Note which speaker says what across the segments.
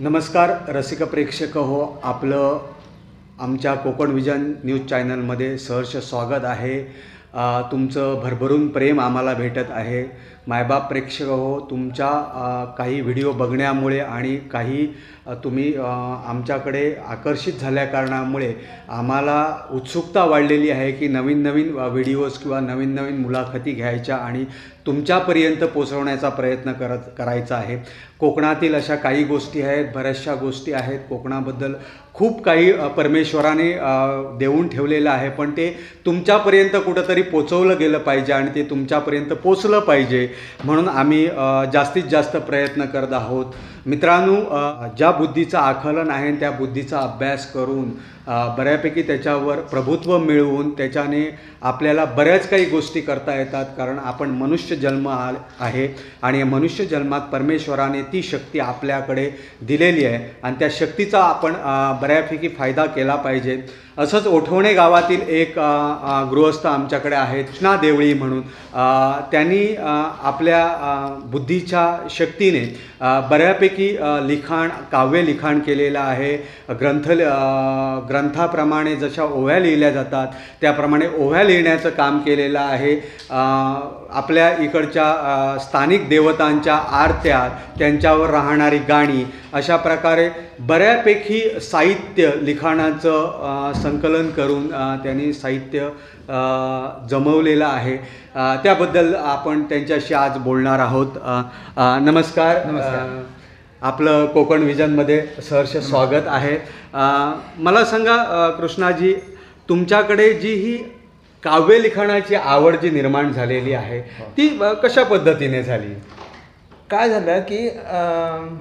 Speaker 1: नमस्कार रसिक प्रेक्षक हो, आपलं आमच्या कोकण विजन न्यूज चॅनलमध्ये सहर्ष स्वागत आहे। तुमचं भरभरून प्रेम आम्हाला भेटत आहे। मायबाप प्रेक्षक हो, तुमच्या काही व्हिडिओ बघण्यामुळे आणि काही तुम्ही आमच्याकडे आकर्षित झाल्या कारणामुळे आम्हाला उत्सुकता वाढलेली आहे की नवीन नवीन व्हिडिओज किंवा नवीन नवीन मुलाखती घ्यायच्या आणि तुमच्यापर्यंत पोचवण्याचा प्रयत्न करायचा आहे। कोकणातील अशा काही गोष्टी आहेत, बऱ्याचशा गोष्टी आहेत। कोकणाबद्दल खूप काही परमेश्वराने देऊन ठेवलेलं आहे, पण ते तुमच्यापर्यंत कुठंतरी पोचवलं गेलं पाहिजे आणि ते तुमच्यापर्यंत पोचलं पाहिजे म्हणून आम्ही जास्तीत जास्त प्रयत्न करत आहोत। मित्रांनो, ज्या बुद्धीचं आकलन आहे त्या बुद्धीचा अभ्यास करून बऱ्यापैकी त्याच्यावर प्रभुत्व मिळवून त्याच्याने आपल्याला बऱ्याच काही गोष्टी करता येतात, कारण आपण मनुष्य जन्म आहे आणि मनुष्य जन्मात परमेश्वराने ती शक्ती आपल्याकडे दिलेली आहे आणि त्या शक्तीचा आपण बऱ्यापैकी फायदा केला पाहिजे। असंच ओठवणे गावातील एक गृहस्थ आमच्याकडे आहेत, कृष्णा देवळी म्हणून। त्यांनी आपल्या बुद्धीच्या शक्तीने बऱ्यापैकी लिखाण, काव्य लिखाण केलेलं आहे। ग्रंथाप्रमाणे जशा ओव्या लिहिल्या जातात त्याप्रमाणे ओव्या लिहिण्याचं काम केलेलं आहे। आपल्या इकडच्या स्थानिक देवतांच्या आरत्या, त्यांच्यावर राहणारी गाणी, अशा प्रकारे बऱ्यापैकी साहित्य लिखाणाचं संकलन करून त्यांनी साहित्य जमवलेलं आहे। त्याबद्दल आपण त्यांच्याशी आज बोलणार आहोत। नमस्कार। आपलं कोकण विजनमध्ये सहर्ष स्वागत आहे। मला सांगा कृष्णाजी, तुमच्याकडे जी ही काव्य लिखाणाची आवड जी निर्माण झालेली आहे ती कशा पद्धतीने झाली?
Speaker 2: काय झालं की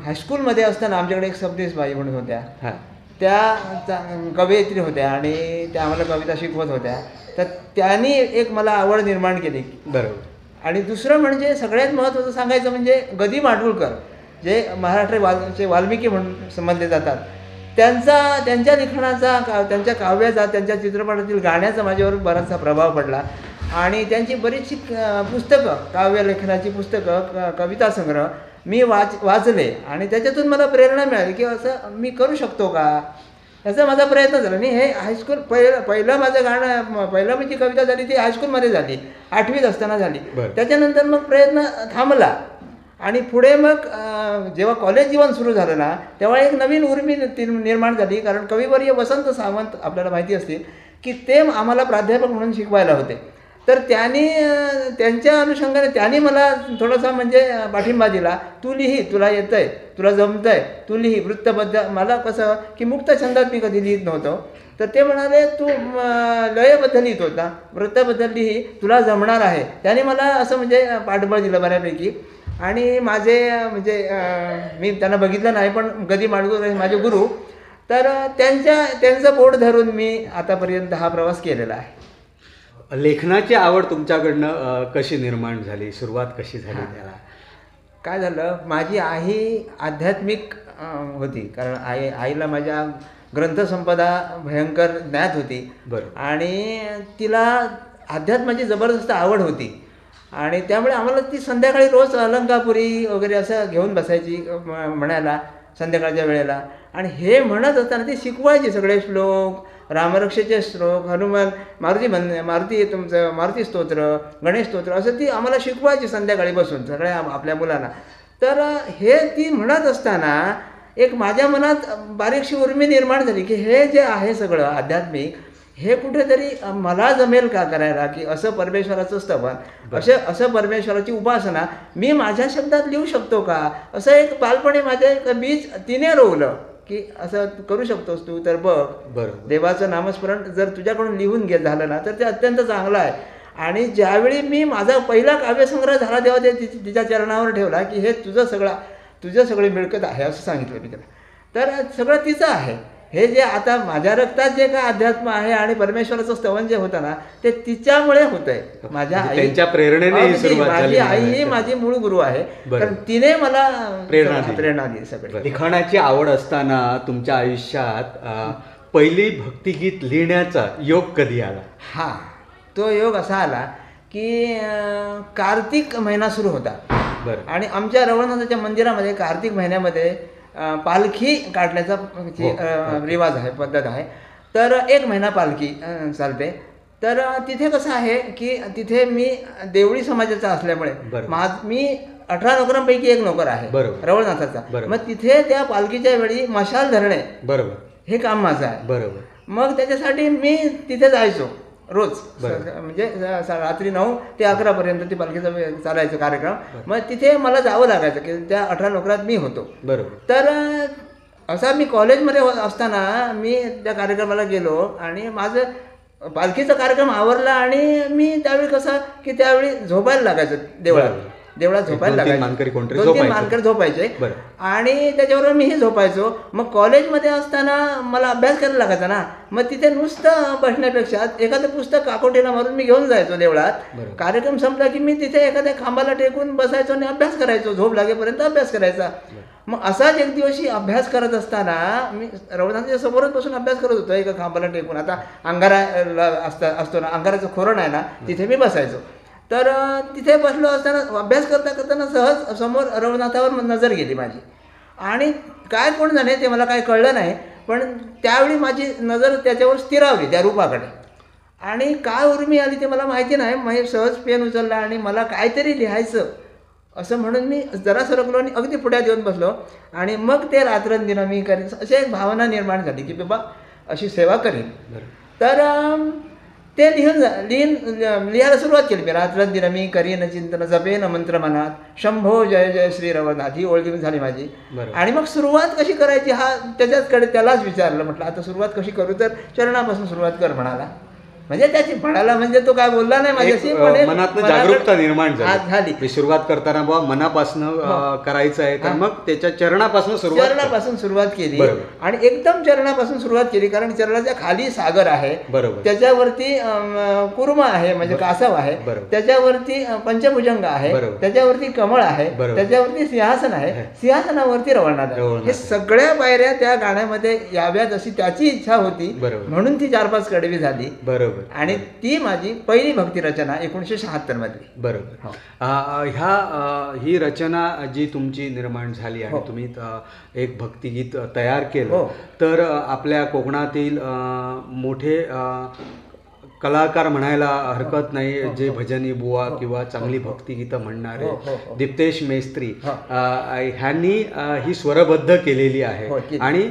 Speaker 2: हायस्कूलमध्ये असताना आमच्याकडे एक सबदेश बाई म्हणून होत्या। त्या कवयित्री होत्या आणि त्या आम्हाला कविता शिकवत होत्या, तर त्यांनी एक मला आवड निर्माण केली।
Speaker 1: बरोबर।
Speaker 2: आणि दुसरं म्हणजे सगळ्यात महत्त्वाचं सांगायचं म्हणजे गदी माडगुळकर, जे महाराष्ट्र वाल्मिकी म्हणून समजले जातात, त्यांच्या लिखाणाचा, त्यांच्या काव्याचा, त्यांच्या चित्रपटातील गाण्याचा माझ्यावर बराचसा प्रभाव पडला आणि त्यांची बरीचशी पुस्तकं, काव्य लेखनाची पुस्तकं, कविता संग्रह मी वाचले आणि त्याच्यातून मला प्रेरणा मिळाली की असं मी करू शकतो का, याचा माझा प्रयत्न झाला। आणि हे हायस्कूल पहिलं माझं गाणं, पहिलं म्हणजे कविता झाली ती हायस्कूलमध्ये झाली, 8वीत असताना झाली। त्याच्यानंतर मग प्रयत्न थांबला आणि पुढे मग जेव्हा कॉलेज जीवन सुरू झालं ना, तेव्हा एक नवीन उर्मी निर्माण झाली, कारण कविवर्य वसंत सावंत आपल्याला माहिती असतील की ते आम्हाला प्राध्यापक म्हणून शिकवायला होते। तर त्यांच्या अनुषंगाने त्यांनी मला थोडासा म्हणजे पाठिंबा दिला, तू लिही, तुला येतं आहे, तुला जमतं आहे, तू लिही वृत्तबद्ध। मला कसं की मुक्त छंदात मी कधी लिहित नव्हतो, तर ते म्हणाले तू लयबद्ध लिहित होता, वृत्तबद्दल लिही, तुला जमणार आहे। त्यांनी मला असं म्हणजे पाठबळ दिलं बऱ्यापैकी। आणि माझे म्हणजे मी त्यांना बघितलं नाही, पण गदी माडगुळकर माझे गुरु, तर त्यांचं बोट धरून मी आतापर्यंत हा प्रवास केलेला आहे।
Speaker 1: लेखनाची आवड तुमच्याकडनं कशी निर्माण झाली, सुरुवात कशी झाली त्याला?
Speaker 2: काय झालं, माझी आई आध्यात्मिक होती, कारण आईला माझ्या ग्रंथसंपदा भयंकर ज्ञात होती।
Speaker 1: बरं।
Speaker 2: आणि तिला अध्यात्माची जबरदस्त आवड होती आणि त्यामुळे आम्हाला ती संध्याकाळी रोज अलंकापुरी वगैरे असं घेऊन बसायची म्हणायला संध्याकाळच्या वेळेला, आणि हे म्हणत असताना ती शिकवायची सगळे श्लोक, रामरक्षेचे श्लोक, हनुमान, मारुती स्तोत्र, गणेश स्तोत्र, असं ती आम्हाला शिकवायची संध्याकाळी बसून सगळ्या आपल्या मुलांना। तर हे ती म्हणत असताना एक माझ्या मनात बारीकशी उर्मी निर्माण झाली की हे जे आहे सगळं आध्यात्मिक, हे कुठेतरी मला जमेल का करायला, की असं परमेश्वराचं स्तवन, असं परमेश्वराची उपासना मी माझ्या शब्दात लिहू शकतो का, असं एक बालपणी माझं एक बीज तिने रोवलं की असं करू शकतोस तू, तर बघ।
Speaker 1: बरं।
Speaker 2: देवाचं नामस्मरण जर तुझ्याकडून लिहून झालं ना तर ते अत्यंत चांगलं आहे। आणि ज्यावेळी मी माझा पहिला काव्यसंग्रह झाला तेव्हा ते तिच्या चरणावर ठेवला की हे तुझं सगळी मिळकत आहे, असं सांगितलं मी त्याला। तर सगळं तिचं आहे। हे जे आता माझ्या रक्तात जे काय अध्यात्म आहे आणि परमेश्वराचं स्तवन जे होतं ना, ते तिच्यामुळे होत आहे। माझ्या
Speaker 1: त्यांच्या प्रेरणेने
Speaker 2: माझी आई ही माझी मूळ गुरु आहे, कारण तिने मला प्रेरणा दिली सगळी।
Speaker 1: लिखाणाची आवड असताना तुमच्या आयुष्यात पहिली भक्तिगीत लिहिण्याचा योग कधी आला?
Speaker 2: हा, तो योग असा आला की कार्तिक महिना सुरू होता आणि आमच्या रवळनाथाच्या मंदिरामध्ये कार्तिक महिन्यामध्ये पालखी काढण्याचा रिवाज आहे, पद्धत आहे. तर 1 महिना पालखी चालते. तर तिथे कसं आहे की तिथे मी देवळी समाजाचा असल्यामुळे मी 18 नोकरांपैकी 1 नोकर आहे रवळनाथाचा. मग तिथे त्या पालखीच्या वेळी मशाल धरणे हे काम माझं आहे.
Speaker 1: बरोबर.
Speaker 2: मग त्याच्यासाठी मी तिथे जायचो रोज, म्हणजे रात्री 9 ते 11 पर्यंत ती पालखीचा चालायचा कार्यक्रम. मग तिथे मला जावं लागायचं की त्या 18 नोकरात मी होतो.
Speaker 1: बरोबर.
Speaker 2: तर असा मी कॉलेजमध्ये असताना मी त्या कार्यक्रमाला गेलो आणि माझं पालखीचा कार्यक्रम आवरला आणि मी त्यावेळी कसं की त्यावेळी झोपायला लागायचं देवळात झोपायला लागायचं. 2-3 मानकर झोपायचे आणि त्याच्याबरोबर मीही झोपायचो. मग कॉलेजमध्ये असताना मला अभ्यास करायला लागायचा ना, मग तिथे नुसतं बसण्यापेक्षा एखादं पुस्तक काकोटीला मारून मी घेऊन जायचो देवळात. कार्यक्रम संपला की मी तिथे एखाद्या खांबाला टेकून बसायचो आणि अभ्यास करायचो, झोप लागेपर्यंत अभ्यास करायचा. मग असाच एक दिवशी अभ्यास करत असताना मी रवळनाथाच्या समोरच बसून अभ्यास करत होतो एका खांबाला टेकून. आता अंगारा असतो ना, अंगाराचं खोरण आहे ना, तिथे मी बसायचो. तर तिथे बसलो असताना अभ्यास करताना सहज समोर रवळनाथावर नजर गेली माझी आणि काय कोण जाणे ते मला काय कळलं नाही. पण त्यावेळी माझी नजर त्याच्यावर स्थिरावली, त्या रूपाकडे. आणि काय उर्मी आली ते मला माहिती नाही. मग सहज पेन उचलला आणि मला काहीतरी लिहायचं असं म्हणून मी जरा सरकलो आणि अगदी पुढ्यात येऊन बसलो. आणि मग ते रात्रंदिन मी करीन अशी एक भावना निर्माण झाली की बाबा अशी सेवा करीन. तर ते लिहायला सुरुवात केली मी. रात्रंदिन मी करीन चिंतन जपेन मंत्र मनात शंभो जय जय श्री रवळनाथ, ही ओळ घेऊन झाली माझी. आणि मग सुरुवात कशी करायची हा त्याच्याचकडे त्यालाच विचारलं. म्हटलं आता सुरुवात कशी करू, तर चरणापासून सुरुवात कर म्हणाला. म्हणजे त्याची म्हणाला म्हणजे तो काय बोलला नाही माझ्याशी, पण
Speaker 1: मनातनं जागरूकता निर्माण झाली. सुरुवात करताना बाबा मनापासून करायचं आहे, तर मग त्याच्या चरणापासून
Speaker 2: सुरुवात केली. आणि एकदम चरणापासून सुरुवात केली, कारण चरणाच्या खाली सागर आहे, त्याच्यावरती कुर्म आहे म्हणजे कासव आहे, त्याच्यावरती पंचभुजंग आहे, त्याच्यावरती कमळ आहे, त्याच्यावरती सिंहासन आहे, सिंहासनावरती रवळनाथ आहे. हे सगळ्या पायऱ्या त्या गाण्यामध्ये याव्यात अशी त्याची इच्छा होती, म्हणून ती 4-5 कडवी झाली. आणि ती माझी पहिली भक्ती रचना 1976 मधली.
Speaker 1: बरोबर. ही रचना जी तुमची निर्माण झाली आणि तुम्ही एक भक्तिगीत तयार केलं, तर आपल्या कोकणातील मोठे कलाकार म्हणायला हरकत नाही, जे भजनी बुवा किंवा चांगली भक्तिगीतं म्हणणारे दिप्तेश मेस्त्री ह्यांनी ही स्वरबद्ध केलेली आहे. आणि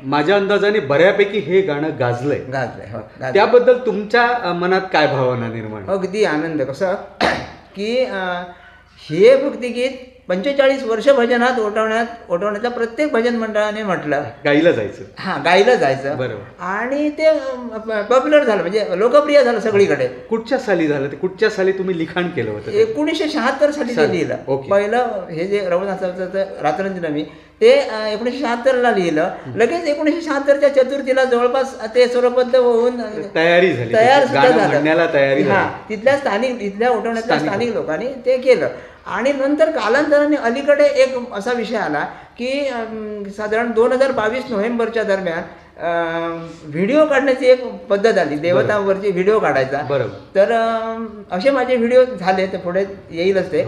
Speaker 1: माझ्या अंदाजाने बऱ्यापैकी हे गाणं गाजलंय. त्याबद्दल तुमच्या मनात काय भावना निर्माण?
Speaker 2: अगदी आनंद. कसं की हे भक्तिगीत 45 वर्ष भजनात ओटवण्याचा प्रत्येक भजन मंडळाने म्हटलं
Speaker 1: गायलं जायचं.
Speaker 2: गायलं जायचं. बरोबर. आणि ते पॉप्युलर झालं, म्हणजे लोकप्रिय झालं सगळीकडे.
Speaker 1: कुठच्या साली झालं ते? कुठच्या साली तुम्ही लिखाण केलं होतं?
Speaker 2: 1976 साली ते लिहिलं. पहिलं हे जे रवळनाथाचं रात्रंदिन मी ते 1976ला लिहिलं. लगेच 1976च्या चतुर्थीला जवळपास ते स्वरबद्ध होऊन तयार सुद्धा झालं. तिथल्या ओटवण्यातल्या स्थानिक लोकांनी ते केलं. आणि नंतर कालांतराने अलीकडे एक असा विषय आला की साधारण 2022 नोव्हेंबरच्या दरम्यान व्हिडिओ काढण्याची एक पद्धत आली, देवतांवरची व्हिडिओ काढायचा. तर असे माझे व्हिडिओ झाले, ते पुढे येईलच ते.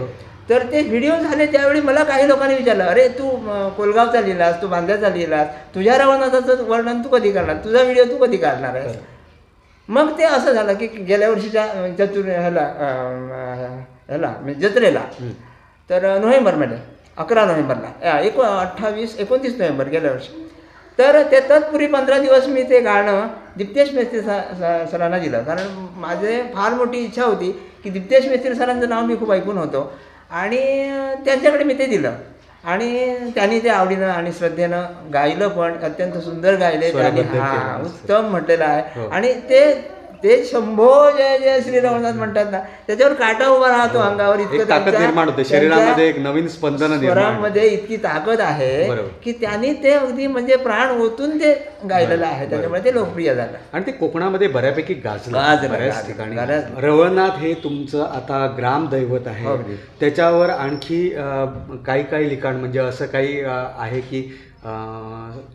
Speaker 2: तर ते व्हिडिओ झाले त्यावेळी मला काही लोकांनी विचारलं, अरे तू कोलगावचा लिहिलास, तू बांद्याचा लिहिलास, तुझ्या रवळनाथाचं वर्णन तू कधी करणार, तुझा व्हिडिओ तू कधी काढणार आहेस? मग ते असं झालं की गेल्या वर्षीच्या ह्याला जत्रेला, तर नोव्हेंबरमध्ये 11 नोव्हेंबरला 29 नोव्हेंबर गेल्या वर्षी, तर ते तत्पूर्वी 15 दिवस मी ते गाणं दिप्तेश मेस्त्री सरांना दिलं. कारण माझे फार मोठी इच्छा होती की दिप्तेश मेस्त्री सरांचं नाव मी खूप ऐकून होतो आणि त्यांच्याकडे मी ते दिलं. आणि त्यांनी ते आवडीनं आणि श्रद्धेनं गायलं, पण अत्यंत सुंदर गायले त्यांनी. उत्तम म्हटलेलं आहे. आणि ते शंभो जय जय श्री रवळनाथ म्हणतात ना, त्याच्यावर काटा उभा राहतो अंगावर. इतकं
Speaker 1: ताकद निर्माण होते, शरीरामध्ये एक नवीन स्पंदन
Speaker 2: स्वरामध्ये इतकी ताकद आहे की त्यांनी ते अगदी म्हणजे प्राण ओतून ते गायलेलं आहे. त्याच्यामुळे ते लोकप्रिय झालं
Speaker 1: आणि ते कोकणामध्ये बऱ्यापैकी गाजलं बऱ्याच ठिकाणी. रवळनाथ हे तुमचं आता ग्रामदैवत आहे. त्याच्यावर आणखी काही लिखाण म्हणजे असं काही आहे की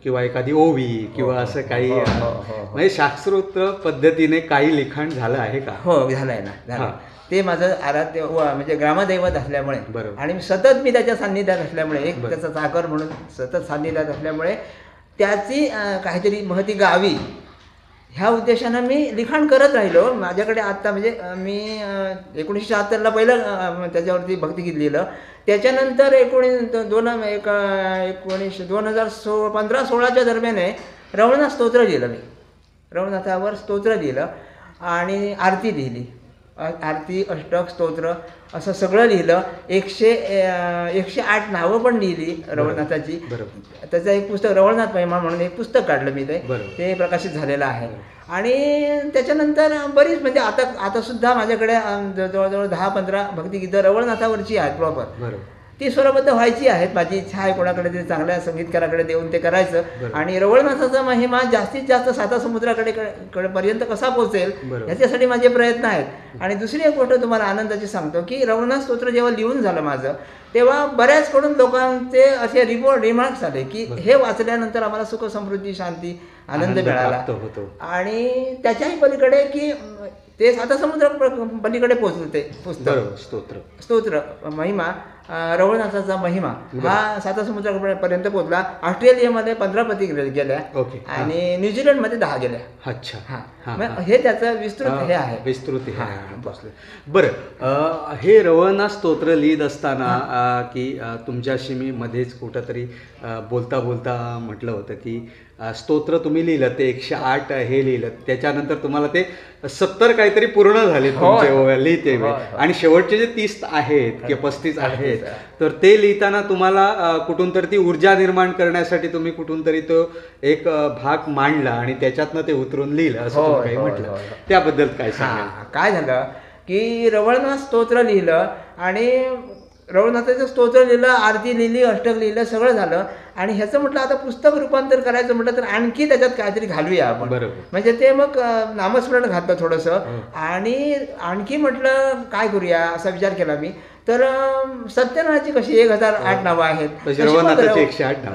Speaker 1: किंवा एखादी ओवी किंवा असं काही म्हणजे शास्त्रोक्त पद्धतीने काही लिखाण झालं आहे का?
Speaker 2: हो, झालंय ना, झालं. ते माझं आराध्य म्हणजे ग्रामदैवत असल्यामुळे
Speaker 1: बरोबर.
Speaker 2: आणि सतत मी त्याच्या सान्निध्यात असल्यामुळे, एक त्याचा चाकर म्हणून सतत सान्निध्यात असल्यामुळे त्याची काहीतरी महती गावी ह्या उद्देशानं मी लिखाण करत राहिलो. माझ्याकडे आत्ता म्हणजे मी 1976ला पहिलं त्याच्यावरती भक्तिगीत लिहिलं. त्याच्यानंतर 2015-16च्या दरम्यान रवळनाथ स्तोत्र लिहिलं मी. रवळनाथावर स्तोत्र लिहिलं आणि आरती लिहिली. आरती, अष्टक, स्तोत्र असं सगळं लिहिलं. 108 नावं पण लिहिली रवळनाथाची. त्याचं एक पुस्तक रवळनाथ महिमा म्हणून एक पुस्तक काढलं मी, ते प्रकाशित झालेलं आहे. आणि त्याच्यानंतर बरीच म्हणजे आता सुद्धा माझ्याकडे जवळजवळ 10-15 भक्तिगीतं रवळनाथावरची आहेत प्रॉपर. ती स्वरबद्ध व्हायची आहेत. माझी इच्छा आहे कोणाकडे तरी चांगल्या संगीतकाराकडे देऊन ते करायचं. आणि रवळनाथाचा महिमा जास्तीत जास्त सातासमुद्राकडे पर्यंत कसा पोहोचेल याच्यासाठी माझे प्रयत्न आहेत. आणि दुसरी एक गोष्ट तुम्हाला आनंदाची सांगतो की रवळनाथ स्तोत्र जेव्हा लिहून झालं माझं, तेव्हा बऱ्याचकडून लोकांचे असे रिमार्क्स आले की हे वाचल्यानंतर आम्हाला सुख, समृद्धी, शांती, आनंद मिळाला. आणि त्याच्याही पलीकडे की ते सातासमुद्रा पलीकडे पोहोचलं ते पुस्तक. स्तोत्र महिमा, रवळनाथाचा महिमा हा सातासमुद्रापर्यंत पोहोचला. ऑस्ट्रेलियामध्ये 15 प्रती गेल्या आणि न्यूझीलंडमध्ये 10 गेल्या. अच्छा, हे त्याचं विस्तृत हे आहे.
Speaker 1: बरं, हे रवळनाथ स्तोत्र लिहित असताना की तुमच्याशी मी मध्येच कुठंतरी बोलता म्हटलं होतं की स्तोत्र तुम्ही लिहिलं ते 108 हे लिहिलं, त्याच्यानंतर तुम्हाला ते 70 काहीतरी पूर्ण झाले तुमचे लिहिते आणि शेवटचे जे 30 आहेत किंवा 35 आहेत, तर ते लिहिताना तुम्हाला कुठून तरी ती ऊर्जा निर्माण करण्यासाठी तुम्ही कुठून तरी तो एक भाग मांडला आणि त्याच्यातनं ते उतरून लिहिलं असं काही म्हटलं. त्याबद्दल काय सांगा?
Speaker 2: काय झालं की रवळनाथ स्तोत्र लिहिलं आणि रवळनाथाचं स्तोत्र लिहिलं, आरती लिहिली, अष्टक लिहिलं, सगळं झालं. आणि ह्याचं म्हटलं आता पुस्तक रूपांतर करायचं म्हटलं तर आणखी त्याच्यात काहीतरी घालूया आपण. म्हणजे ते मग नामस्मरण घातलं थोडंसं आणि आणखी म्हटलं काय करूया असा विचार केला मी. तर सत्यनारायणाची कशी 1008 नावं आहेत,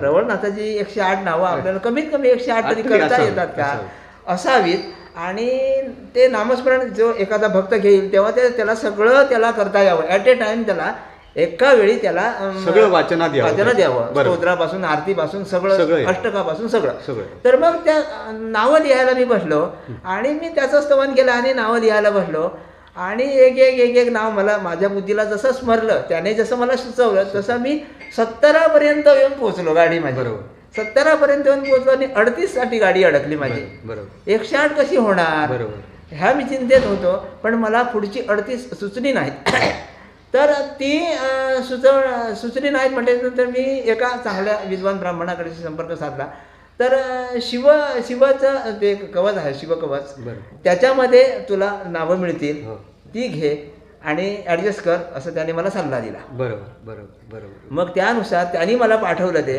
Speaker 2: रवळनाथाची 108 नावं आपल्याला कमीत कमी 108 तरी करता येतात का असावीत. आणि ते नामस्मरण जो एखादा भक्त घेईल तेव्हा त्याला सगळं त्याला करता यावं. ॲट ए टाइम त्याला एका वेळी त्याला
Speaker 1: सगळं वाचनात
Speaker 2: द्यावं. स्तोत्रापासून, आरतीपासून, सगळं, अष्टकापासून सगळं. तर मग त्या नावं लिहायला मी बसलो आणि मी त्याचं स्तवन केलं आणि नावं लिहायला बसलो. आणि एक नाव मला माझ्या बुद्धीला जसं स्मरलं, त्याने जसं मला सुचवलं तसं मी 70 पर्यंत येऊन पोहोचलो. गाडी माझी 70 पर्यंत येऊन पोहोचलो आणि 38 साठी गाडी अडकली माझी. 108 कशी होणार ह्या मी चिंतेत होतो, पण मला पुढची 38 सुचली नाहीत. तर ती सुचली नाहीत म्हटल्यानंतर मी एका चांगल्या विद्वान ब्राह्मणाकडे संपर्क साधला. तर शिवाचं ते कवच आहे, शिवकवच, त्याच्यामध्ये तुला नावं मिळतील, ती घे आणि ॲडजस्ट कर असं त्याने मला सल्ला दिला.
Speaker 1: बरोबर.
Speaker 2: मग त्यानुसार त्यांनी मला पाठवलं ते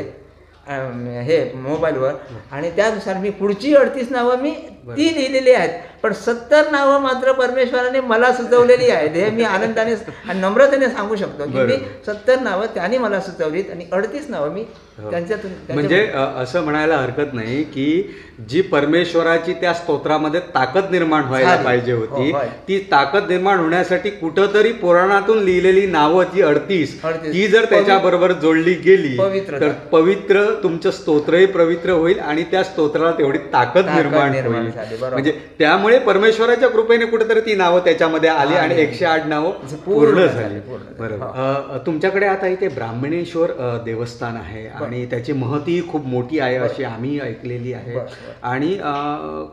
Speaker 2: हे मोबाईलवर आणि त्यानुसार मी पुढची 38 नावं मी ती लिहिलेली आहेत. पण 70 नावं मात्र परमेश्वराने मला सुचवलेली आहेत. हे मी आनंदाने आणि नम्रतेने सांगू शकतो की मी 70 नावं त्यांनी मला सुचवलीत आणि 38 नावं मी त्यांच्यातून.
Speaker 1: म्हणजे असं म्हणायला हरकत नाही की जी परमेश्वराची त्या स्तोत्रामध्ये ताकद निर्माण व्हायला पाहिजे होती, ती ताकद निर्माण होण्यासाठी कुठंतरी पुराणातून लिहिलेली नावं ती 38 ती जर त्याच्याबरोबर जोडली गेली तर पवित्र तुमचं स्तोत्रही पवित्र होईल आणि त्या स्तोत्राला तेवढी ताकद निर्माण होईल. म्हणजे त्यामुळे परमेश्वराच्या कृपेने कुठेतरी ती नावं त्याच्यामध्ये आली आणि 108 नावं पूर्ण झाली. बरोबर. तुमच्याकडे आता इथे ब्राह्मणेश्वर देवस्थान आहे आणि त्याची महती खूप मोठी आहे अशी आम्ही ऐकलेली आहे. आणि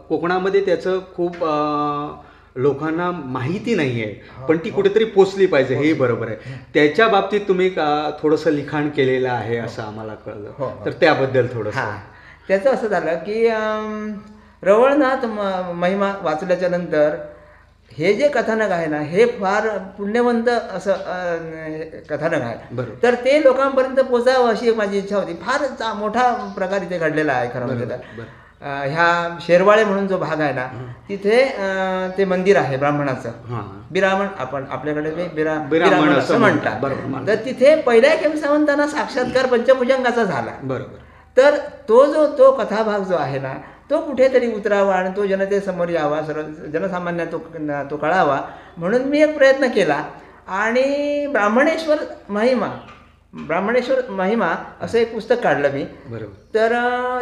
Speaker 1: कोकणामध्ये त्याचं खूप लोकांना माहिती नाही आहे, पण ती कुठेतरी पोचली पाहिजे, हे बरोबर आहे. त्याच्या बाबतीत तुम्ही थोडंसं लिखाण केलेलं आहे असं आम्हाला कळलं, तर त्याबद्दल थोडंसं.
Speaker 2: त्याचं असं झालं की रवळनाथ महिमा वाचल्याच्या नंतर हे जे कथानक आहे ना, हे फार पुण्यवंत असं कथानक आहे. तर ते लोकांपर्यंत पोचावं अशी एक माझी इच्छा होती. फार मोठा प्रकार इथे घडलेला आहे खरं म्हणजे. तर ह्या शेरवाळे म्हणून जो भाग आहे ना, तिथे ते मंदिर आहे ब्राह्मणाचं, बिरामण आपण आपल्याकडे बिरामण असं म्हणतात. तर तिथे पहिल्या खेमसावंतांना साक्षात्कार पंचभुजंगाचा झाला.
Speaker 1: बरोबर.
Speaker 2: तर तो कथाभाग जो आहे ना तो कुठेतरी उतरावा आणि तो जनतेसमोर यावा, सर्व जनसामान्यांना तो कळावा म्हणून मी एक प्रयत्न केला. आणि ब्राह्मणेश्वर महिमा असं एक पुस्तक काढलं मी.
Speaker 1: बरोबर.
Speaker 2: तर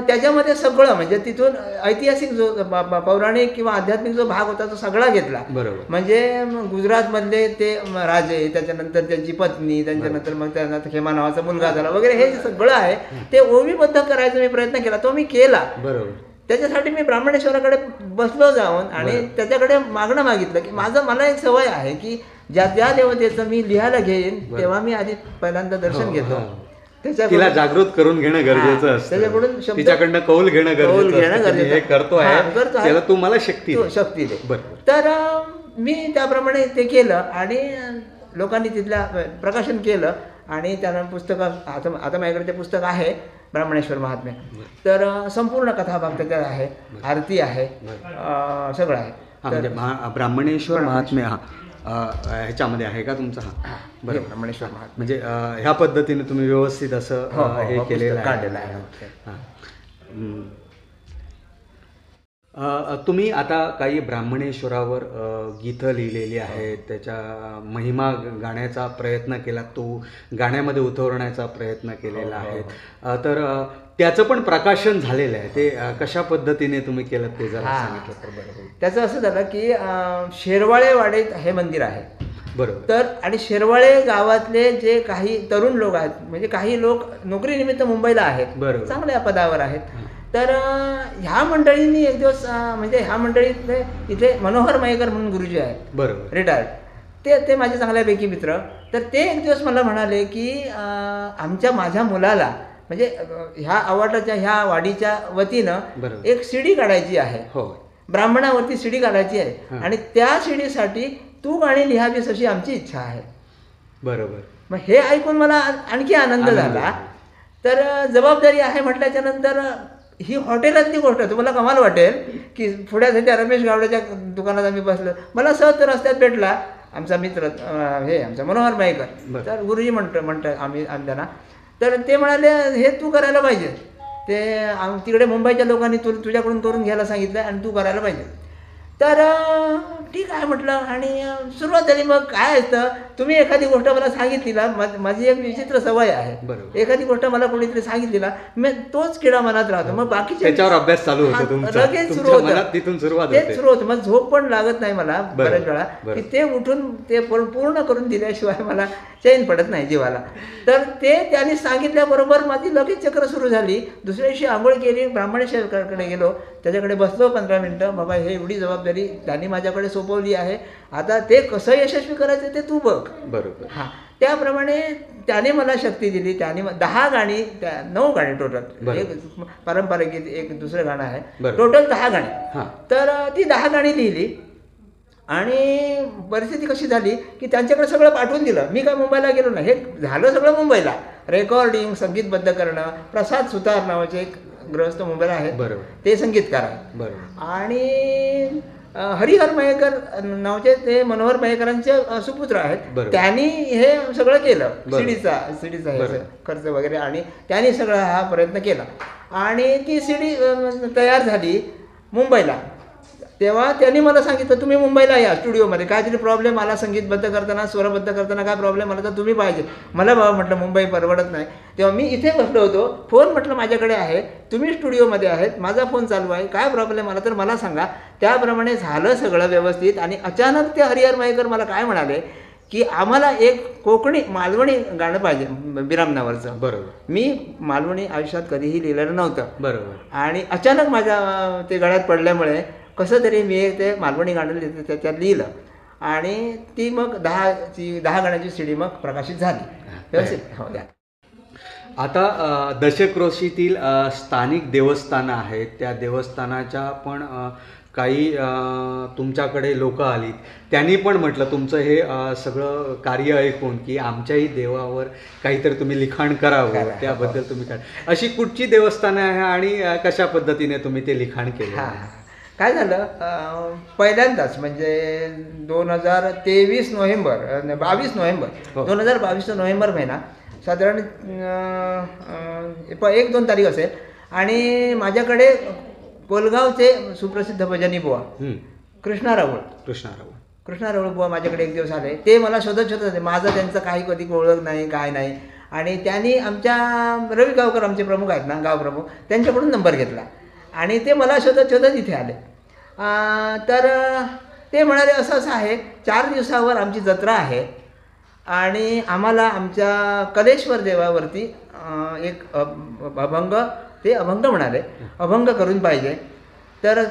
Speaker 2: त्याच्यामध्ये सगळं म्हणजे तिथून ऐतिहासिक जो पौराणिक किंवा आध्यात्मिक जो भाग होता तो सगळा घेतला.
Speaker 1: बरोबर.
Speaker 2: म्हणजे गुजरातमधले ते राजे, त्याच्यानंतर त्यांची पत्नी, त्यांच्यानंतर मग त्यांना खेमा नावाचा मुलगा झाला वगैरे, हे जे सगळं आहे ते ओवीबद्ध करायचा मी प्रयत्न केला. तो मी केला.
Speaker 1: बरोबर.
Speaker 2: त्याच्यासाठी मी ब्राह्मणेश्वराकडे बसलो जाऊन आणि त्याच्याकडे मागणं मागितलं की मला एक सवय आहे की ज्या देवतेचं मी लिहायला घेईन तेव्हा मी आधी पहिल्यांदा दर्शन घेतो.
Speaker 1: तिला जागृत करून घेणं गरजेचं असतं.
Speaker 2: त्याच्याकडून
Speaker 1: तिच्याकडनं कौल घेणं गरजेचं. हे करतो त्याला तू मला शक्ती
Speaker 2: दे. तर मी त्याप्रमाणे ते केलं आणि लोकांनी तिथल्या प्रकाशन केलं आणि त्यांना पुस्तकं आता माझ्याकडे ते पुस्तक आहे ब्राह्मणेश्वर महात्म्य. तर संपूर्ण कथाभाग त्याच्यात आहे, आरती आहे, सगळं आहे.
Speaker 1: म्हणजे ब्राह्मणेश्वर महात्म्य ह्याच्यामध्ये आहे का तुमचा?
Speaker 2: बरं. ब्राह्मणेश्वर महात्म्य
Speaker 1: म्हणजे ह्या पद्धतीने तुम्ही व्यवस्थित असं हे केलेलं
Speaker 2: काढलेलं आहे.
Speaker 1: तुम्ही आता काही ब्राह्मणेश्वरावर गीतं लिहिलेली आहेत, त्याच्या महिमा गाण्याचा प्रयत्न केला, तो गाण्यामध्ये उतरवण्याचा प्रयत्न केलेला आहे. तर त्याचं पण प्रकाशन झालेलं आहे. ते कशा पद्धतीने तुम्ही केलं ते जरा सांगितलं तर बरं.
Speaker 2: त्याचं असं झालं की शेरवाळेवाडीत हे मंदिर आहे.
Speaker 1: बरोबर.
Speaker 2: तर आणि शेरवाळे गावातले जे काही तरुण लोक आहेत, म्हणजे काही लोक नोकरीनिमित्त मुंबईला आहेत,
Speaker 1: बरोबर,
Speaker 2: चांगल्या पदावर आहेत. तर ह्या मंडळींनी एक दिवस म्हणजे ह्या मंडळीतले इथे मनोहर मयेकर म्हणून गुरुजी आहेत, बरोबर, रिटायर्ड, ते माझे चांगल्यापैकी मित्र. तर ते एक दिवस मला म्हणाले की माझ्या मुलाला म्हणजे ह्या आवाटाच्या ह्या वाडीच्या वतीनं एक सीडी काढायची आहे, ब्राह्मणावरती सीडी काढायची आहे आणि त्या सीडीसाठी तू गाणी लिहावीस अशी आमची इच्छा आहे. बरोबर. मग हे ऐकून मला आणखी आनंद झाला. तर जबाबदारी आहे म्हटल्याच्या नंतर ही हॉटेलातली गोष्ट तुम्हाला कमाल वाटेल की पुढ्यात त्या रमेश गावड्याच्या दुकानात आम्ही बसलो. मला सहज रस्त्यात भेटला आमचा मित्र आमचा मनोहर मयेकर. तर गुरुजी म्हणतो आम्ही त्यांना. तर ते म्हणाले हे तू करायला पाहिजे, ते तिकडे मुंबईच्या लोकांनी तुझ्याकडून करून घ्यायला सांगितलं आणि तू करायला पाहिजे. तर ठीक आहे म्हटलं आणि सुरुवात झाली. मग काय असतं, तुम्ही एखादी गोष्ट मला सांगितली ना, माझी एक विचित्र सवय आहे, एखादी गोष्ट मला कोणीतरी सांगितली ना, मी तोच किडा मनात राहतो. मग बाकीचे
Speaker 1: त्याच्यावर अभ्यास चालू होतो,
Speaker 2: लगेच सुरू होतं,
Speaker 1: तिथून सुरुवात
Speaker 2: तेच सुरू होतं. मग झोप पण लागत नाही मला बऱ्याच वेळा की ते उठून ते पूर्ण करून दिल्याशिवाय मला चैन पडत नाही जीवाला. तर ते त्यांनी सांगितल्याबरोबर माझी लगेच चक्र सुरू झाली. दुसऱ्या दिवशी आंघोळ केली, ब्राह्मणेश्वराकडे गेलो, त्याच्याकडे बसलो 15 मिनटं. बाबा हे एवढी जबाबदारी त्यांनी माझ्याकडे सोपवली आहे, आता ते कसं यशस्वी करायचं ते तू बघ. बरोबर. हां, त्याप्रमाणे त्याने मला शक्ती दिली. त्याने 10 गाणी, 9 गाणी टोटल, एक पारंपरिक गीत, एक दुसरं गाणं आहे, टोटल 10 गाणी. तर ती 10 गाणी लिहिली आणि परिस्थिती कशी झाली की त्यांच्याकडे सगळं पाठवून दिलं. मी काय मुंबईला गेलो नाही, हे झालं सगळं मुंबईला. रेकॉर्डिंग, संगीतबद्ध करणं. प्रसाद सुतार नावाचे एक गृहस्थ मुंबईला आहेत, बरोबर, ते संगीतकार आहेत. बरोबर. आणि हरिहर मयेकर नावाचे ते मनोहर मयेकरांचे सुपुत्र आहेत. त्यांनी हे सगळं केलं, सीडीचा हे खर्च वगैरे, आणि त्यांनी सगळा हा प्रयत्न केला आणि ती सीडी तयार झाली मुंबईला. तेव्हा त्यांनी मला सांगितलं तुम्ही मुंबईला या स्टुडिओमध्ये, काहीतरी प्रॉब्लेम आला संगीतबद्ध करताना, स्वरबद्ध करताना काय प्रॉब्लेम आला तर तुम्ही पाहिजे. मला बाबा म्हटलं मुंबई परवडत नाही. तेव्हा मी इथे बसलो होतो, फोन म्हटलं माझ्याकडे आहे, तुम्ही स्टुडिओमध्ये आहेत, माझा फोन चालू आहे, काय प्रॉब्लेम आला तर मला सांगा. त्याप्रमाणे झालं सगळं व्यवस्थित. आणि अचानक ते हरिहर मयेकर मला काय म्हणाले की आम्हाला एक कोकणी मालवणी गाणं पाहिजे बिरामनावरचं. बरोबर. मी मालवणी आयुष्यात कधीही लिहिलेलं नव्हतं. बरोबर. आणि अचानक माझ्या ते गळ्यात पडल्यामुळे कसं तरी मी ते मालवणी गाणं त्याच्यात लिहिलं आणि ती मग 10 गाण्याची सीडी मग प्रकाशित झाली व्यवस्थित. हो.
Speaker 1: आता दशक्रोशीतील स्थानिक देवस्थानं आहेत, त्या देवस्थानाच्या पण काही तुमच्याकडे लोक आलीत, त्यांनी पण म्हटलं तुमचं हे सगळं कार्य ऐकून की आमच्याही देवावर काहीतरी तुम्ही लिखाण करावं, त्याबद्दल तुम्ही काय, अशी कुठची देवस्थानं आहे आणि कशा पद्धतीने तुम्ही ते लिखाण केलं?
Speaker 2: काय झालं, पहिल्यांदाच म्हणजे 22 नोव्हेंबर महिना, साधारण 1-2 तारीख असेल, आणि माझ्याकडे कोलगावचे सुप्रसिद्ध भजनी बुवा कृष्णा राऊळ बुवा माझ्याकडे एक दिवस आले. ते मला शोधत होते. माझं त्यांचं काही कधी ओळख नाही, काय नाही. आणि त्यांनी आमच्या रवी गावकर आमचे प्रमुख आहेत ना, गाव प्रमुख, त्यांच्याकडून नंबर घेतला आणि ते मला शोधत इथे आले. तर ते म्हणाले असं असं आहे, 4 दिवसावर आमची जत्रा आहे आणि आम्हाला आमच्या कलेश्वर देवावरती एक अभंग म्हणाले, अभंग करून पाहिजे. तर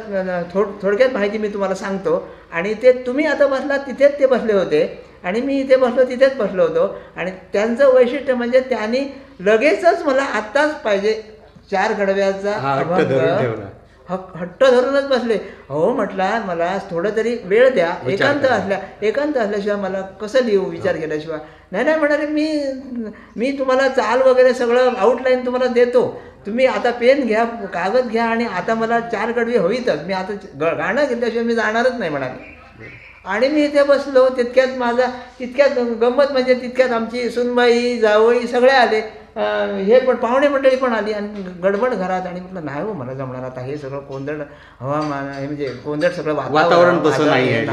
Speaker 2: थोडक्यात माहिती मी तुम्हाला सांगतो. आणि ते तुम्ही आता बसलात तिथेच ते बसले होते आणि मी इथे बसलो तिथेच बसलो होतो. आणि त्यांचं वैशिष्ट्य म्हणजे त्यांनी लगेचच मला आत्ताच पाहिजे 4 गडव्याचा अभंग हट्ट धरूनच बसले. हो म्हटलं मला थोडं तरी वेळ द्या, एकांत असल्याशिवाय मला कसं लिहू विचार केल्याशिवाय. नाही म्हणाले, मी तुम्हाला चाल वगैरे सगळं आउटलाईन तुम्हाला देतो, तुम्ही आता पेन घ्या, कागद घ्या आणि आता मला 4 गडवी हवीतच, मी आता गाणं घेतल्याशिवाय मी जाणारच नाही म्हणाले. आणि मी इथे बसलो. तितक्यात गंमत म्हणजे तितक्यात आमची सुनबाई जावई सगळे आले, हे पण पाहुणे मंडळी पण आली आणि गडबड घरात. आणि म्हटलं नाही हो मला जमणार आता, हे सगळं कोंदड हवामान हे म्हणजे कोंदड सगळं वातावरण तसं नाही आहे,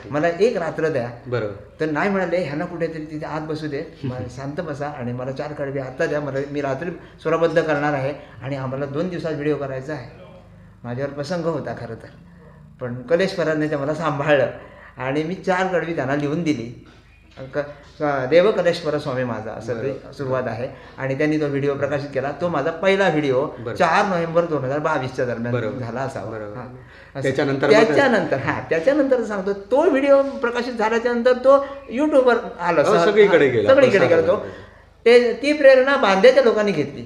Speaker 2: मला 1 रात्र द्या. बरोबर. तर नाही म्हणाले, ह्यांना कुठेतरी तिथे आत बसू दे, शांत बसा आणि मला 4 कडवे आत्ता द्या, मी रात्री स्वरबद्ध करणार आहे आणि आम्हाला 2 दिवसात व्हिडिओ करायचा आहे. माझ्यावर प्रसंग होता खरं तर, पण कलेश्वरांनी ते मला सांभाळलं आणि मी 4 कडवी त्यांना लिहून दिली. देवकलेश्वर स्वामी माझा असं ते सुरुवात आहे. आणि त्यांनी तो व्हिडिओ प्रकाशित केला. तो माझा पहिला व्हिडिओ 4 नोव्हेंबर 2022 दरम्यान झाला असावा. त्याच्यानंतर सांगतो, तो व्हिडिओ प्रकाशित झाल्याच्या नंतर तो युट्यूबवर आला, सगळीकडे गेला तो. ती प्रेरणा बांद्याच्या लोकांनी घेतली.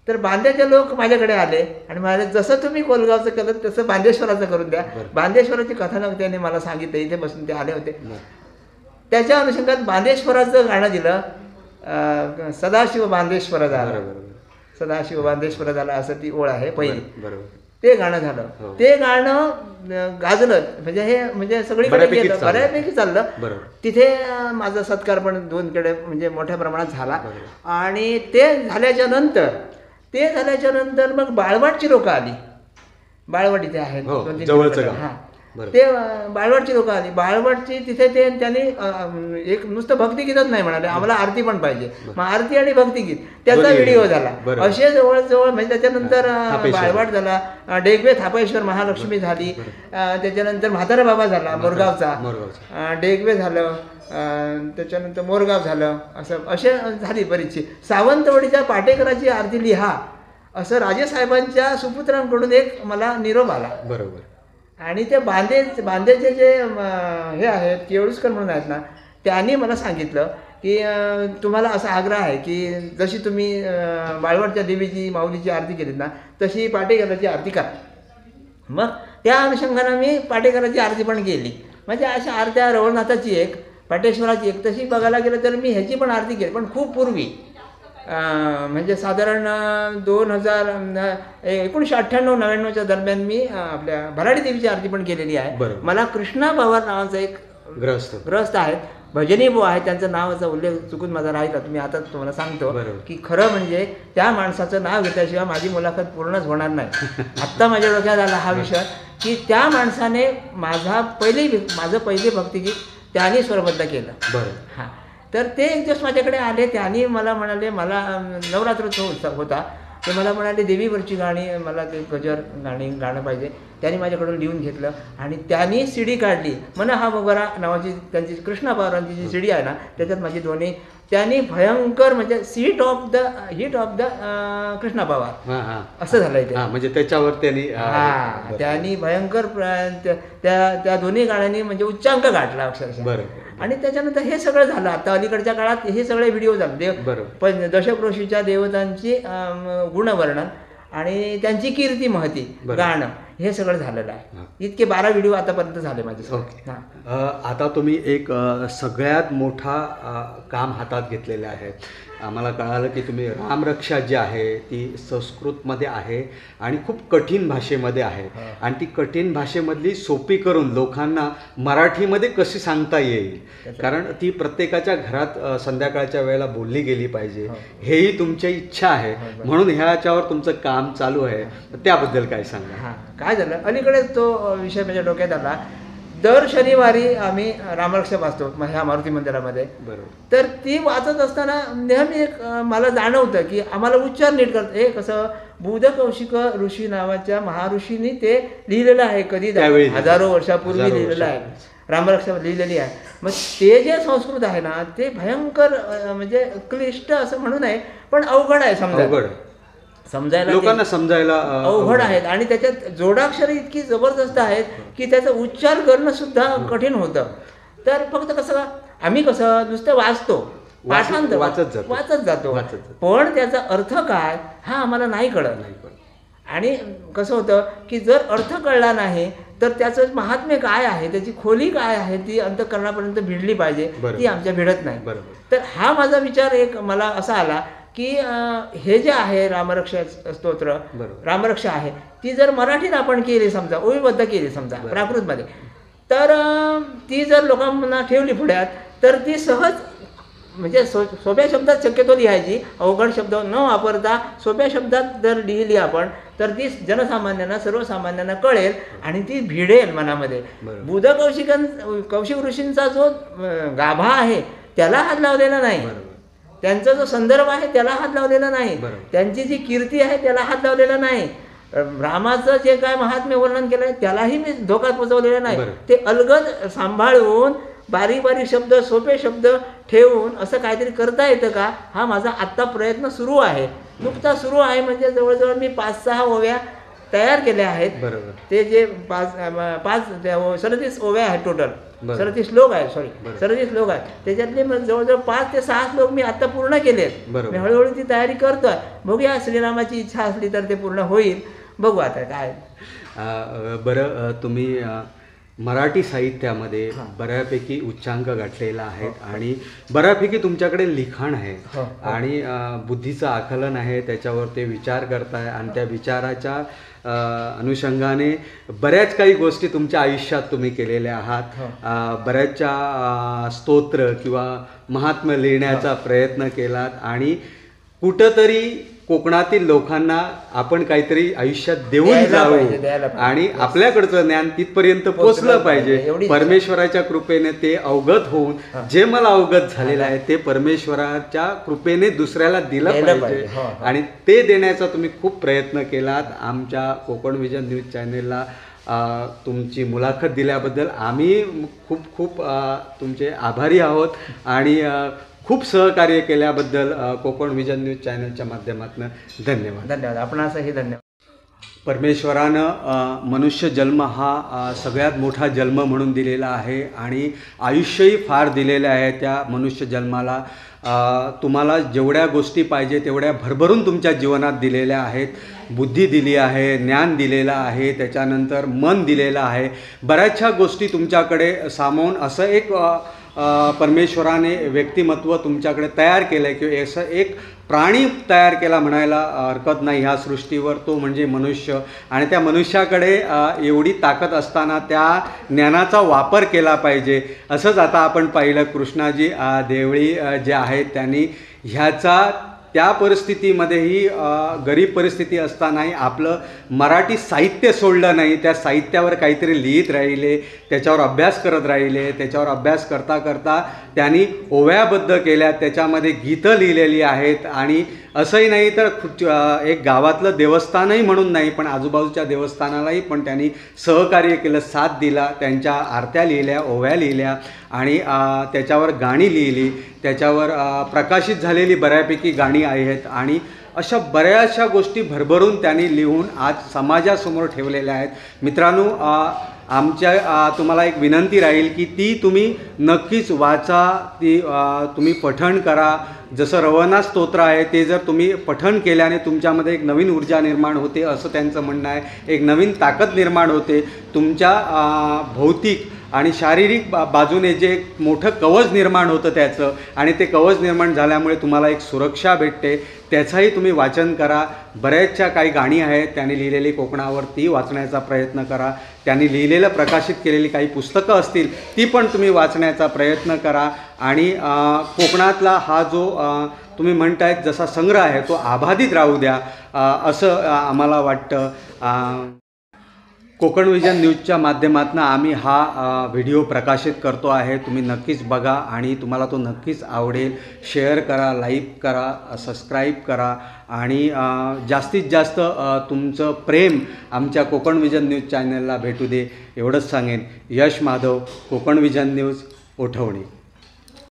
Speaker 2: तर बांद्याचे लोक माझ्याकडे आले आणि म्हणाले, जसं तुम्ही कोलगावचं केलं तसं बांदेश्वराचं करून द्या. बांदेश्वराची कथानक त्याने मला सांगितलं, इथे बसून ते आले होते. त्याच्या अनुषंगात बांदेश्वराचं गाणं दिलं, सदाशिव बांदेश्वर झाला असं ती ओळ आहे पहिली. ते गाणं झालं. ते गाणं गाजलं म्हणजे सगळीकडे गेलं, बऱ्यापैकी चाललं. तिथे माझा सत्कार पण 2 कडे म्हणजे मोठ्या प्रमाणात झाला. आणि ते झाल्याच्या नंतर मग बाळवाडची लोक आली. बाळवाड इथे आहेत, 2-3 किलोमीटर. ते बाळवाडची लोक आली. बाळवाडची तिथे त्यांनी एक नुसतं भक्तिगीतच नाही म्हणाले, आम्हाला आरती पण पाहिजे. मग आरती आणि भक्तिगीत त्याचा व्हिडिओ झाला. असे जवळ म्हणजे त्याच्यानंतर बाळवाड झाला, डेगवे थापेश्वर महालक्ष्मी झाली, त्याच्यानंतर म्हातारा बाबा झाला मोरगावचा, डेगवे झालं, त्याच्यानंतर मोरगाव झालं, असे झाली बरीचशी. सावंतवाडीच्या पाटेकराची आरती लिहा असं राजेसाहेबांच्या सुपुत्रांकडून एक मला निरोप आला. बरोबर. आणि ते बांदेचे जे हे आहेत केळुसकर म्हणून आहेत ना, त्यांनी मला सांगितलं की तुम्हाला असा आग्रह आहे की जशी तुम्ही बाळवाडच्या देवीची माऊलीची आरती केलीत ना, तशी पाटेकराची आरती करा. मग त्या अनुषंगानं मी पाटेकराची आरती पण केली. म्हणजे अशा आरत्या रवळनाथाची एक, पाटेश्वराची एक, तशी बघायला गेलं तर मी ह्याची पण आरती केली, पण खूप पूर्वी. म्हणजे साधारण 1998-99 दरम्यान मी आपल्या भराडी देवीची आरती पण केलेली आहे. मला कृष्णा पवार नावाचा एक ग्रस्त आहेत, भजनी बुवा आहेत, त्यांचं नावाचा उल्लेख चुकून माझा राहिला. मी आता तुम्हाला सांगतो की खरं म्हणजे त्या माणसाचं नाव घेतल्याशिवाय माझी मुलाखत पूर्णच होणार नाही. आत्ता माझ्या डोक्यात आला हा विषय की त्या माणसाने माझं पहिले भक्तिगीत त्यांनी स्वरबद्ध केलं. हां. तर ते एक दिवस माझ्याकडे आले. त्यांनी मला म्हणाले, मला नवरात्रोत्सव उत्सव होता, ते मला म्हणाले देवीवरची गाणी, मला ते गजर गाणं पाहिजे. त्यांनी माझ्याकडून लिहून घेतलं आणि त्यांनी CD काढली. मन हा मोगरा नावाची त्यांची कृष्णा पवारांची जी CD आहे ना, त्याच्यात माझी दोन्ही त्यांनी भयंकर म्हणजे hit of the Krishna Pawar असं झालंय ते.
Speaker 1: म्हणजे त्याच्यावर
Speaker 2: त्यांनी भयंकर त्या दोन्ही गाण्यांनी म्हणजे उच्चांक गाठला अक्षरशः. आणि त्याच्यानंतर हे सगळं झालं. आता अलीकडच्या काळात हे सगळे व्हिडिओ झाले, पण दशक्रोशीच्या देवतांची गुणवर्णन आणि त्यांची कीर्ती महती गाणं, हे सगळं झालेलं आहे. इतके 12 व्हिडिओ आतापर्यंत झाले माझे.
Speaker 1: आता तुम्ही एक सगळ्यात मोठा काम हातात घेतलेलं आहे आम्हाला कळालं की तुम्ही रामरक्षा जी आहे ती संस्कृतमध्ये आहे आणि खूप कठीण भाषेमध्ये आहे आणि ती कठीण भाषेमधली सोपी करून लोकांना मराठीमध्ये कशी सांगता येईल, कारण ती प्रत्येकाच्या घरात संध्याकाळच्या वेळेला बोलली गेली पाहिजे, हेही तुमची इच्छा आहे, म्हणून ह्याच्यावर तुमचं काम चालू आहे. त्याबद्दल काय सांगा?
Speaker 2: हां, काय झालं अलीकडेच तो विषय माझ्या डोक्यात आला. दर शनिवारी आम्ही रामरक्षा वाचतो ह्या मारुती मंदिरामध्ये.
Speaker 1: बरोबर.
Speaker 2: तर ती वाचत असताना नेहमी एक मला जाणवतं की आम्हाला उच्चार नीट करत हे कसं बुध कौशिक ऋषी नावाच्या महाऋषींनी ते लिहिलेलं आहे, कधी
Speaker 1: त्यावेळी
Speaker 2: हजारो वर्षापूर्वी लिहिलेलं आहे, रामरक्षा लिहिलेली आहे. मग ते जे संस्कृत आहे ना ते भयंकर म्हणजे क्लिष्ट असं म्हणू नये, पण अवघड आहे समजायला,
Speaker 1: लोकांना समजायला
Speaker 2: अवघड आहेत आणि त्याच्यात जोडाक्षरे इतकी जबरदस्त आहेत की त्याचा उच्चार करणं सुद्धा कठीण होतं. तर फक्त कसं आम्ही कसं नुसतं वाचतो, पाठांतर वाचत जातो, पण त्याचा अर्थ काय हा आम्हाला नाही कळत. आणि कसं होतं की जर अर्थ कळला नाही तर त्याचं महात्म्य काय आहे, त्याची खोली काय आहे ती अंतःकरणापर्यंत भिडली पाहिजे, ती आमच्या भिडत नाही. तर हा माझा विचार एक मला असा आला की हे जे आहे रामरक्षा स्तोत्र, रामरक्षा आहे ती जर मराठीत आपण केली समजा, ओवीबद्ध केली समजा प्राकृतमध्ये, तर ती जर लोकांना ठेवली पुढ्यात तर ती सहज म्हणजे सोप्या शब्दात शक्यतो लिहायची, अवघड शब्द न वापरता सोप्या शब्दात जर लिहिली आपण तर ती जनसामान्यांना सर्वसामान्यांना कळेल आणि ती भिडेल मनामध्ये. बुध कौशिक ऋषींचा जो गाभा आहे त्याला हात लावलेला नाही, त्यांचा जो संदर्भ आहे त्याला हात लावलेला नाही, त्यांची जी कीर्ती आहे त्याला हात लावलेला नाही, रामाचं जे काय महात्म्य वर्णन केलं आहे त्यालाही मी धोक्यात पोचवलेलं नाही. ते अलगद सांभाळून बारीक बारीक शब्द सोपे शब्द ठेवून असं काहीतरी करता येतं का, हा माझा आत्ता प्रयत्न सुरू आहे, नुकता सुरू आहे. म्हणजे जवळजवळ मी 5-6 ओव्या तयार केल्या आहेत. ते जे 5 37 ओव्या आहेत टोटल, 37 श्लोक आहेत, 37 श्लोक आहेत, त्याच्यातले जवळजवळ 5 ते 6 श्लोक मी आता पूर्ण केलेत. मी हळूहळू ती तयारी करतोय, बघूया श्रीरामाची इच्छा असली तर ते पूर्ण होईल, बघू आता काय.
Speaker 1: बरं, तुम्ही मराठी साहित्यामध्ये बऱ्यापैकी उच्चांक गाठलेला आहे आणि बऱ्यापैकी तुमच्याकडे लिखाण आहे आणि बुद्धीचं आकलन आहे, त्याच्यावर ते विचार करताय आणि त्या विचाराच्या अनुषंगाने बऱ्याच काही गोष्टी तुमच्या आयुष्यात तुम्ही केलेल्या आहात. बऱ्याचशा स्तोत्र किंवा महात्म्य लिहिण्याचा प्रयत्न केलात आणि कुठंतरी कोकणातील लोकांना आपण काहीतरी आयुष्यात देऊन जावं आणि आपल्याकडचं ज्ञान तिथपर्यंत पोचलं पाहिजे. परमेश्वराच्या कृपेने ते अवगत होऊन जे मला अवगत झालेलं आहे ते परमेश्वराच्या कृपेने दुसऱ्याला दिलं पाहिजे आणि ते देण्याचा तुम्ही खूप प्रयत्न केलात. आमच्या कोकण विजन न्यूज चॅनेलला तुमची मुलाखत दिल्याबद्दल आम्ही खूप खूप तुमचे आभारी आहोत आणि खूप सहकार्य केल्याबद्दल कोकण विजन न्यूज चॅनलच्या माध्यमातून धन्यवाद.
Speaker 2: धन्यवाद. आपणासही धन्यवाद.
Speaker 1: परमेश्वरानं मनुष्य जन्म हा सगळ्यात मोठा जन्म म्हणून दिलेला आहे आणि आयुष्यही फार दिलेलं आहे त्या मनुष्य जन्माला. तुम्हाला जेवढ्या गोष्टी पाहिजे तेवढ्या भरभरून तुमच्या जीवनात दिलेल्या आहेत. बुद्धी दिली आहे, ज्ञान दिलेलं आहे, त्याच्यानंतर मन दिलेलं आहे, बऱ्याचशा गोष्टी तुमच्याकडे सामावून असं एक परमेश्वराने व्यक्तिमत्व तुमच्याकडे तयार केलं आहे किंवा असं एक प्राणी तयार केला म्हणायला हरकत नाही ह्या सृष्टीवर, तो म्हणजे मनुष्य. आणि त्या मनुष्याकडे एवढी ताकद असताना त्या ज्ञानाचा वापर केला पाहिजे. असंच आता आपण पाहिलं कृष्णाजी देवळी जे आहेत त्यांनी ह्याचा त्या परिस्थितीमध्येही गरीब परिस्थिती असतानाही आपलं मराठी साहित्य सोडलं नाही, त्या साहित्यावर काहीतरी लिहित राहिले, त्याच्यावर अभ्यास करत राहिले, त्याच्यावर अभ्यास करता करता त्यांनी ओव्याबद्ध केल्या, त्याच्यामध्ये गीतं लिहिलेली आहेत. आणि असंही नाही तर एक गावातलं देवस्थानही म्हणून नाही पण आजूबाजूच्या देवस्थानालाही पण त्यांनी सहकार्य केलं, साथ दिला, त्यांच्या आरत्या लिहिल्या, ओव्या लिहिल्या आणि त्याच्यावर गाणी लिहिली, त्याच्यावर प्रकाशित झालेली बऱ्यापैकी गाणी आहेत आणि अशा बऱ्याचशा गोष्टी भरभरून त्यांनी लिहून आज समाजासमोर ठेवलेल्या आहेत. मित्रांनो, तुम्हाला एक विनंती राहील की ती तुम्ही नक्कीच वाचा, ती तुम्ही पठण करा. जसं रवना स्तोत्र आहे ते जर तुम्ही पठण केल्याने तुमच्यामध्ये एक नवीन ऊर्जा निर्माण होते असं त्यांचं म्हणणं आहे. एक नवीन ताकद निर्माण होते. तुमच्या भौतिक आणि शारीरिक बाजूने जे एक मोठं कवच निर्माण होतं त्याचं, आणि ते कवच निर्माण झाल्यामुळे तुम्हाला एक सुरक्षा भेटते. त्याचाही तुम्ही वाचन करा. बऱ्याचशा काही गाणी आहेत त्यांनी लिहिलेली कोकणावर, ती वाचण्याचा प्रयत्न करा. त्यांनी लिहिलेलं प्रकाशित केलेली काही पुस्तकं असतील ती पण तुम्ही वाचण्याचा प्रयत्न करा. आणि कोकणातला हा जो तुम्ही म्हणतायत जसा संग्रह आहे तो अबाधित राहू द्या असं आम्हाला वाटतं. कोकण विजन न्यूजच्या माध्यमातून आम्ही हा व्हिडिओ प्रकाशित करतो आहे. तुम्ही नक्कीच बघा आणि तुम्हाला तो नक्कीच आवडेल. शेअर करा, लाईक करा, सबस्क्राईब करा आणि जास्तीत जास्त तुमचं प्रेम आमच्या कोकण विजन न्यूज चॅनलला भेटू दे एवढंच सांगेन. यश माधव, कोकण विजन न्यूज, ओठवणी.